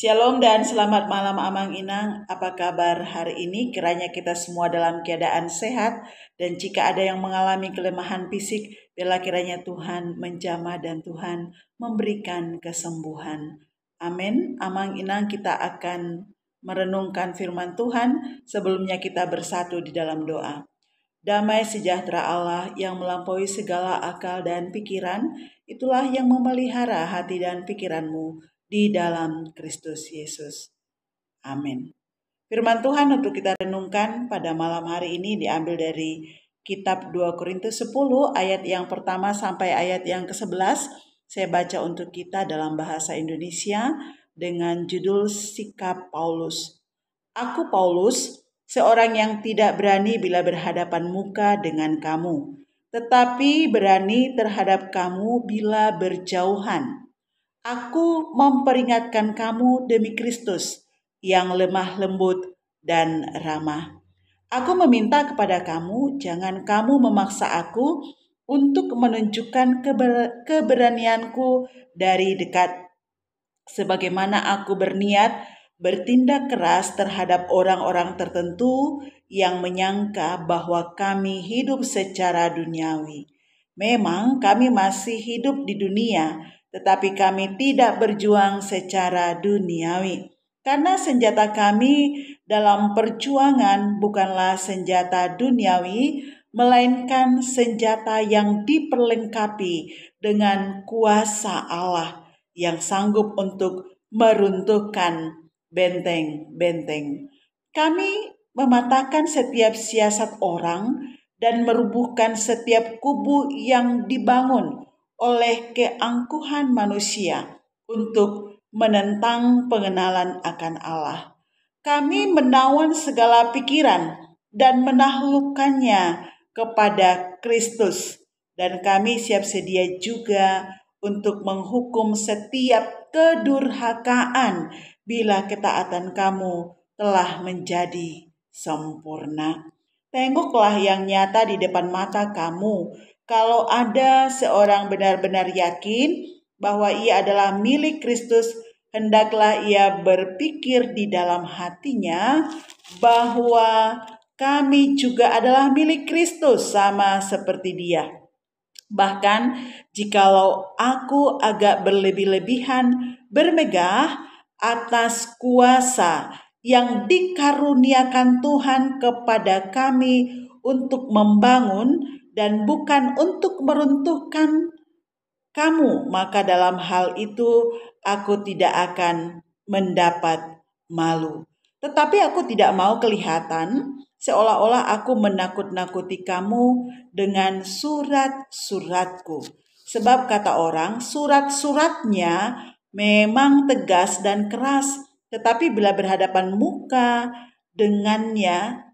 Shalom dan selamat malam Amang Inang. Apa kabar hari ini? Kiranya kita semua dalam keadaan sehat. Dan jika ada yang mengalami kelemahan fisik, biarlah kiranya Tuhan menjamah dan Tuhan memberikan kesembuhan. Amin. Amang Inang, kita akan merenungkan firman Tuhan. Sebelumnya kita bersatu di dalam doa. Damai sejahtera Allah yang melampaui segala akal dan pikiran, itulah yang memelihara hati dan pikiranmu di dalam Kristus Yesus. Amin. Firman Tuhan untuk kita renungkan pada malam hari ini diambil dari kitab 2 Korintus 10 ayat yang pertama sampai ayat yang ke-11. Saya baca untuk kita dalam bahasa Indonesia dengan judul Sikap Paulus. Aku Paulus, seorang yang tidak berani bila berhadapan muka dengan kamu, tetapi berani terhadap kamu bila berjauhan. Aku memperingatkan kamu demi Kristus yang lemah lembut dan ramah. Aku meminta kepada kamu, jangan kamu memaksa aku untuk menunjukkan keberanianku dari dekat, sebagaimana aku berniat bertindak keras terhadap orang-orang tertentu yang menyangka bahwa kami hidup secara duniawi. Memang kami masih hidup di dunia, tetapi kami tidak berjuang secara duniawi. Karena senjata kami dalam perjuangan bukanlah senjata duniawi, melainkan senjata yang diperlengkapi dengan kuasa Allah yang sanggup untuk meruntuhkan benteng-benteng. Kami mematahkan setiap siasat orang dan merubuhkan setiap kubu yang dibangun oleh keangkuhan manusia untuk menentang pengenalan akan Allah. Kami menawan segala pikiran dan menaklukkannya kepada Kristus, dan kami siap sedia juga untuk menghukum setiap kedurhakaan bila ketaatan kamu telah menjadi sempurna. Tengoklah yang nyata di depan mata kamu. Kalau ada seorang benar-benar yakin bahwa ia adalah milik Kristus, hendaklah ia berpikir di dalam hatinya bahwa kami juga adalah milik Kristus sama seperti Dia. Bahkan jikalau aku agak berlebih-lebihan bermegah atas kuasa yang dikaruniakan Tuhan kepada kami untuk membangun dan bukan untuk meruntuhkan kamu, maka dalam hal itu aku tidak akan mendapat malu. Tetapi aku tidak mau kelihatan seolah-olah aku menakut-nakuti kamu dengan surat-suratku. Sebab kata orang, surat-suratnya memang tegas dan keras, tetapi bila berhadapan muka dengannya,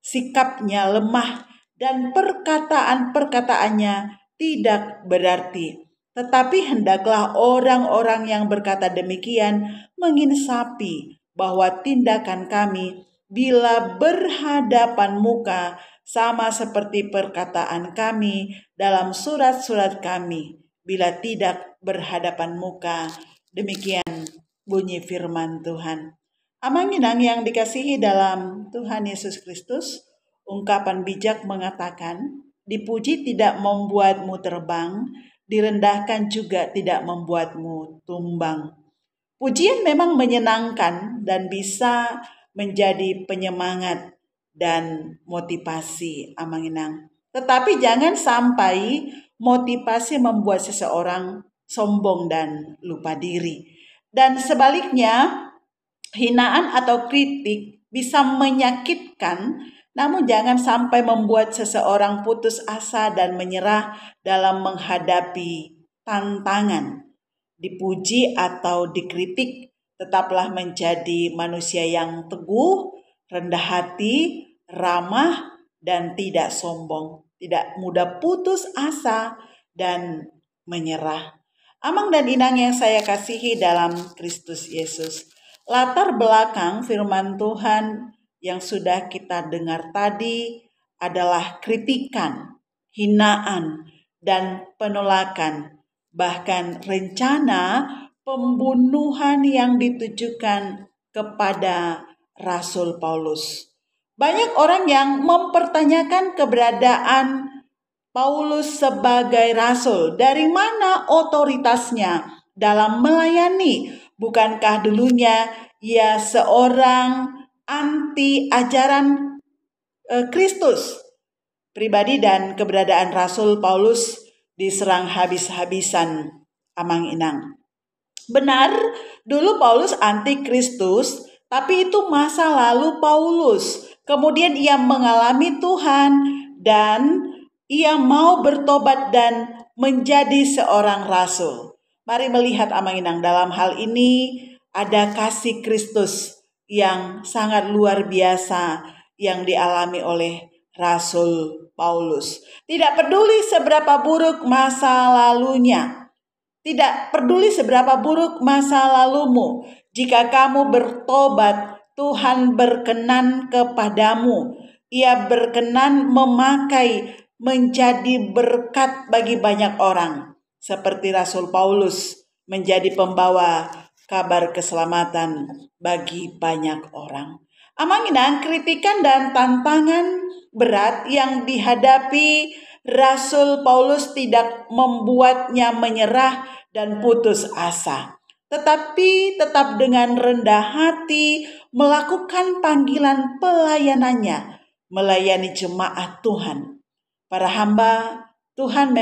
sikapnya lemah dan perkataan-perkataannya tidak berarti. Tetapi hendaklah orang-orang yang berkata demikian menginsafi bahwa tindakan kami bila berhadapan muka sama seperti perkataan kami dalam surat-surat kami bila tidak berhadapan muka. Demikian bunyi firman Tuhan. Amang Inang yang dikasihi dalam Tuhan Yesus Kristus, ungkapan bijak mengatakan, dipuji tidak membuatmu terbang, direndahkan juga tidak membuatmu tumbang. Pujian memang menyenangkan dan bisa menjadi penyemangat dan motivasi Amang Inang. Tetapi jangan sampai motivasi membuat seseorang sombong dan lupa diri. Dan sebaliknya, hinaan atau kritik bisa menyakitkan, namun jangan sampai membuat seseorang putus asa dan menyerah dalam menghadapi tantangan. Dipuji atau dikritik, tetaplah menjadi manusia yang teguh, rendah hati, ramah, dan tidak sombong. Tidak mudah putus asa dan menyerah. Amang dan Inang yang saya kasihi dalam Kristus Yesus, latar belakang firman Tuhan yang sudah kita dengar tadi adalah kritikan, hinaan, dan penolakan bahkan rencana pembunuhan yang ditujukan kepada Rasul Paulus. Banyak orang yang mempertanyakan keberadaan Paulus sebagai rasul. Dari mana otoritasnya dalam melayani? Bukankah dulunya ia seorang anti ajaran Kristus? Pribadi dan keberadaan Rasul Paulus diserang habis-habisan, Amang Inang. Benar, dulu Paulus anti Kristus, tapi itu masa lalu Paulus. Kemudian ia mengalami Tuhan dan ia mau bertobat dan menjadi seorang rasul. Mari melihat, Amang Inang, dalam hal ini ada kasih Kristus yang sangat luar biasa yang dialami oleh Rasul Paulus. Tidak peduli seberapa buruk masa lalunya, tidak peduli seberapa buruk masa lalumu, jika kamu bertobat, Tuhan berkenan kepadamu. Ia berkenan memakai menjadi berkat bagi banyak orang, seperti Rasul Paulus menjadi pembawa kabar keselamatan bagi banyak orang. Amang Inang, kritikan dan tantangan berat yang dihadapi Rasul Paulus tidak membuatnya menyerah dan putus asa, tetapi tetap dengan rendah hati melakukan panggilan pelayanannya, melayani jemaat Tuhan. Para hamba Tuhan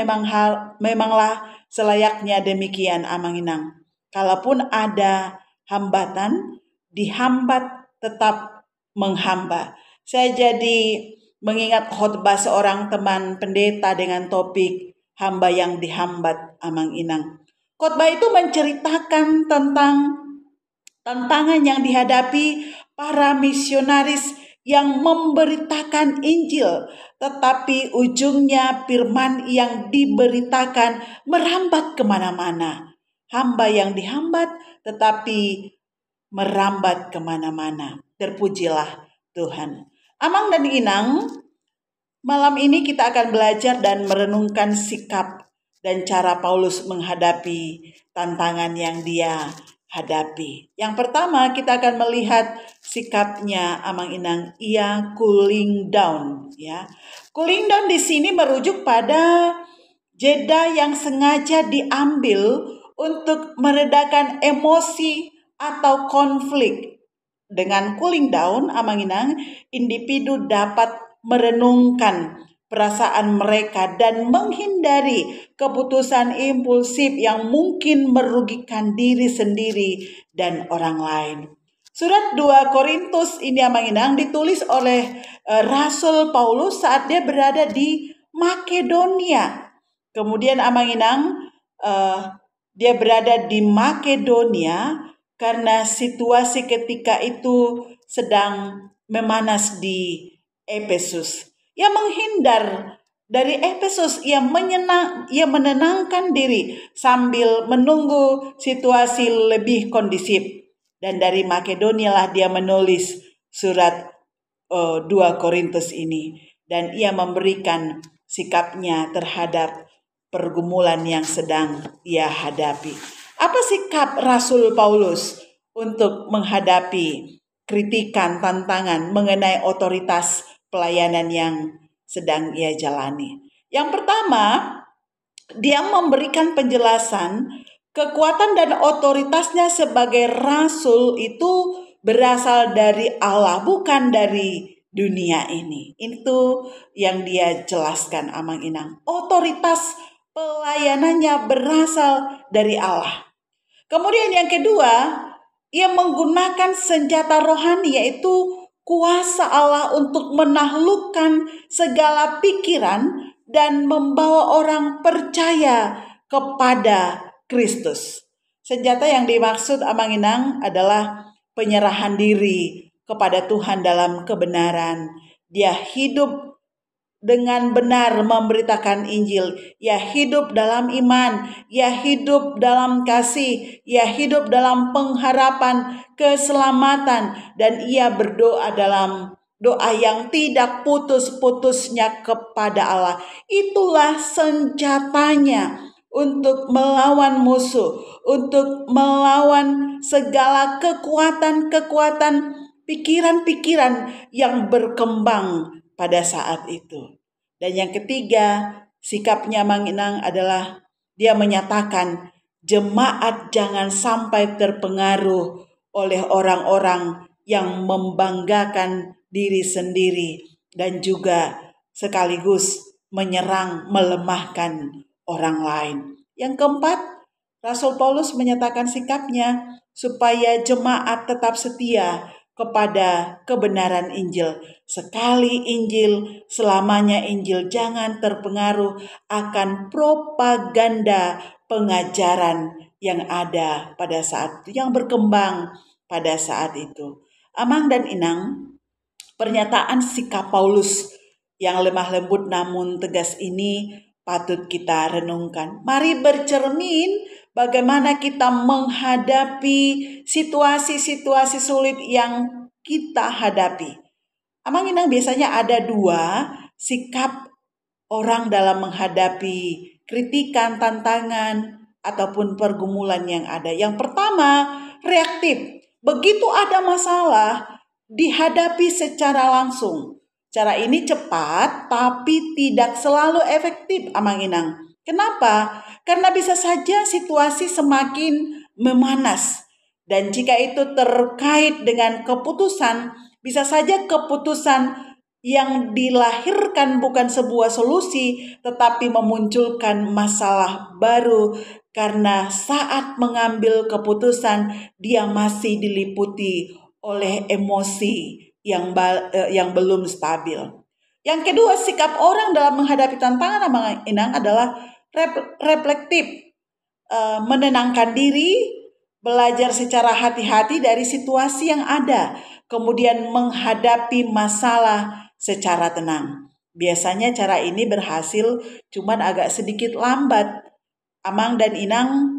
memanglah selayaknya demikian, Amang Inang. Kalaupun ada hambatan, dihambat tetap menghamba. Saya jadi mengingat khotbah seorang teman pendeta dengan topik hamba yang dihambat, Amang Inang. Khotbah itu menceritakan tentang tantangan yang dihadapi para misionaris yang memberitakan Injil, tetapi ujungnya firman yang diberitakan merambat kemana-mana. Hamba yang dihambat tetapi merambat kemana-mana. Terpujilah Tuhan. Amang dan Inang, malam ini kita akan belajar dan merenungkan sikap dan cara Paulus menghadapi tantangan yang dia hadapi. Yang pertama, kita akan melihat sikapnya, Amang Inang. Ia cooling down, ya. Cooling down di sini merujuk pada jeda yang sengaja diambil untuk meredakan emosi atau konflik. Dengan cooling down, Amang Inang, individu dapat merenungkan perasaan mereka dan menghindari keputusan impulsif yang mungkin merugikan diri sendiri dan orang lain. Surat 2 Korintus ini, Amang Inang, ditulis oleh Rasul Paulus saat dia berada di Makedonia. Kemudian, Amang Inang, dia berada di Makedonia karena situasi ketika itu sedang memanas di Efesus. Ia menghindar dari Efesus, ia menenangkan diri sambil menunggu situasi lebih kondusif. Dan dari Makedonia lah dia menulis surat 2 Korintus ini. Dan ia memberikan sikapnya terhadap pergumulan yang sedang ia hadapi. Apa sikap Rasul Paulus untuk menghadapi kritikan, tantangan mengenai otoritas pelayanan yang sedang ia jalani? Yang pertama, dia memberikan penjelasan kekuatan dan otoritasnya sebagai rasul itu berasal dari Allah, bukan dari dunia ini. Itu yang dia jelaskan, Amang Inang. Otoritas pelayanannya berasal dari Allah. Kemudian yang kedua, ia menggunakan senjata rohani, yaitu kuasa Allah untuk menaklukkan segala pikiran dan membawa orang percaya kepada Kristus. Senjata yang dimaksud, Amang Inang, adalah penyerahan diri kepada Tuhan dalam kebenaran. Dia hidup dengan benar memberitakan Injil. Ia hidup dalam iman, ia hidup dalam kasih, ia hidup dalam pengharapan keselamatan, dan ia berdoa dalam doa yang tidak putus-putusnya kepada Allah. Itulah senjatanya untuk melawan musuh, untuk melawan segala kekuatan-kekuatan pikiran-pikiran yang berkembang pada saat itu. Dan yang ketiga, sikapnya Mang Inang adalah dia menyatakan jemaat jangan sampai terpengaruh oleh orang-orang yang membanggakan diri sendiri dan juga sekaligus menyerang, melemahkan orang lain. Yang keempat, Rasul Paulus menyatakan sikapnya supaya jemaat tetap setia kepada kebenaran Injil. Sekali Injil, selamanya Injil. Jangan terpengaruh akan propaganda pengajaran yang ada pada saat itu, yang berkembang pada saat itu. Amang dan Inang, pernyataan sikap Paulus yang lemah lembut namun tegas ini patut kita renungkan. Mari bercermin bagaimana kita menghadapi situasi-situasi sulit yang kita hadapi. Amang Inang, biasanya ada dua sikap orang dalam menghadapi kritikan, tantangan, ataupun pergumulan yang ada. Yang pertama, reaktif. Begitu ada masalah, dihadapi secara langsung. Cara ini cepat tapi tidak selalu efektif, Amang Inang. Kenapa? Karena bisa saja situasi semakin memanas. Dan jika itu terkait dengan keputusan, bisa saja keputusan yang dilahirkan bukan sebuah solusi, tetapi memunculkan masalah baru karena saat mengambil keputusan dia masih diliputi oleh emosi yang belum stabil. Yang kedua, sikap orang dalam menghadapi tantangan, Amang Inang, adalah reflektif, menenangkan diri, belajar secara hati-hati dari situasi yang ada, kemudian menghadapi masalah secara tenang. Biasanya cara ini berhasil, cuman agak sedikit lambat. Amang dan Inang,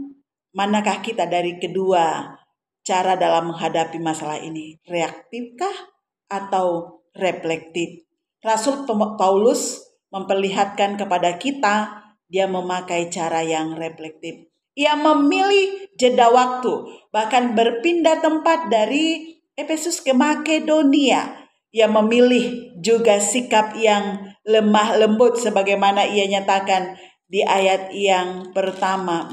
manakah kita dari kedua cara dalam menghadapi masalah ini? Reaktifkah atau reflektif? Rasul Paulus memperlihatkan kepada kita dia memakai cara yang reflektif. Ia memilih jeda waktu, bahkan berpindah tempat dari Efesus ke Makedonia. Ia memilih juga sikap yang lemah lembut sebagaimana ia nyatakan di ayat yang pertama,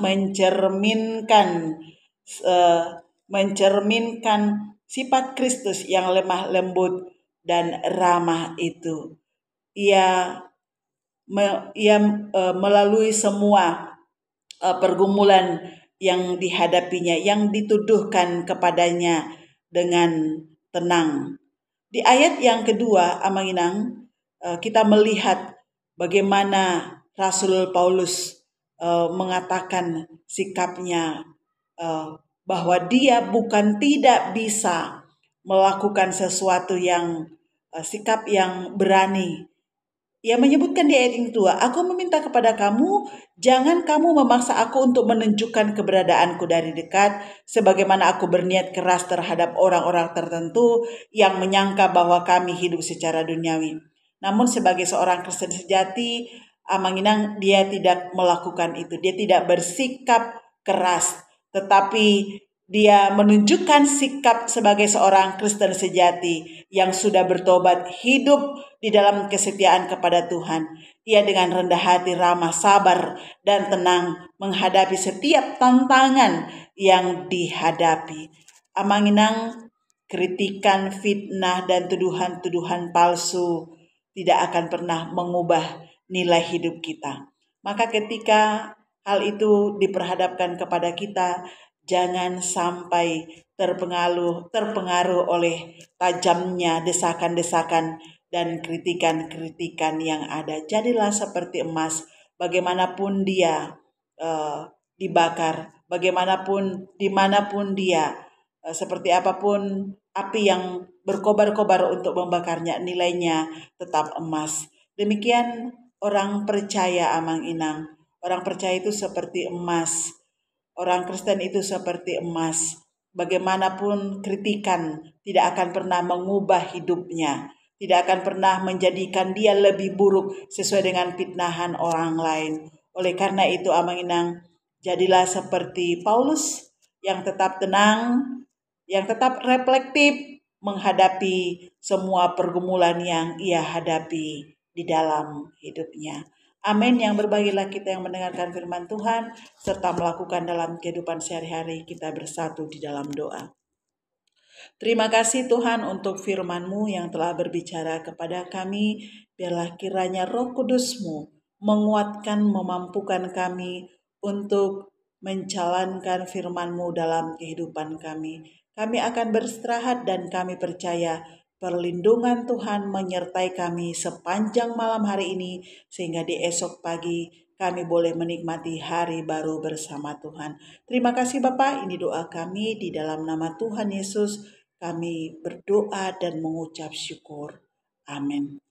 mencerminkan sifat Kristus yang lemah lembut dan ramah itu. Ia melalui semua pergumulan yang dihadapinya, yang dituduhkan kepadanya dengan tenang. Di ayat yang kedua, Amang Inang, kita melihat bagaimana Rasul Paulus mengatakan sikapnya bahwa dia bukan tidak bisa melakukan sesuatu yang sikap yang berani. Ia menyebutkan di ayat yang kedua, aku meminta kepada kamu, jangan kamu memaksa aku untuk menunjukkan keberadaanku dari dekat, sebagaimana aku berniat keras terhadap orang-orang tertentu yang menyangka bahwa kami hidup secara duniawi. Namun sebagai seorang Kristen sejati, Amang Inang, dia tidak melakukan itu. Dia tidak bersikap keras, tetapi dia menunjukkan sikap sebagai seorang Kristen sejati yang sudah bertobat, hidup di dalam kesetiaan kepada Tuhan. Ia dengan rendah hati, ramah, sabar, dan tenang menghadapi setiap tantangan yang dihadapi. Amang Inang, kritikan, fitnah, dan tuduhan-tuduhan palsu tidak akan pernah mengubah nilai hidup kita. Maka ketika hal itu diperhadapkan kepada kita, jangan sampai terpengaruh oleh tajamnya desakan-desakan dan kritikan-kritikan yang ada. Jadilah seperti emas, bagaimanapun dia dibakar, bagaimanapun, dimanapun dia, seperti apapun api yang berkobar-kobar untuk membakarnya, nilainya tetap emas. Demikian orang percaya, Amang Inang. Orang percaya itu seperti emas. Orang Kristen itu seperti emas. Bagaimanapun kritikan tidak akan pernah mengubah hidupnya. Tidak akan pernah menjadikan dia lebih buruk sesuai dengan fitnahan orang lain. Oleh karena itu Amang Inang, jadilah seperti Paulus yang tetap tenang, yang tetap reflektif menghadapi semua pergumulan yang ia hadapi di dalam hidupnya. Amin. Yang berbahagialah kita yang mendengarkan firman Tuhan serta melakukan dalam kehidupan sehari-hari. Kita bersatu di dalam doa. Terima kasih Tuhan untuk firman-Mu yang telah berbicara kepada kami. Biarlah kiranya Roh Kudus-Mu menguatkan, memampukan kami untuk menjalankan firman-Mu dalam kehidupan kami. Kami akan beristirahat dan kami percaya perlindungan Tuhan menyertai kami sepanjang malam hari ini, sehingga di esok pagi kami boleh menikmati hari baru bersama Tuhan. Terima kasih Bapak, ini doa kami di dalam nama Tuhan Yesus. Kami berdoa dan mengucap syukur. Amin.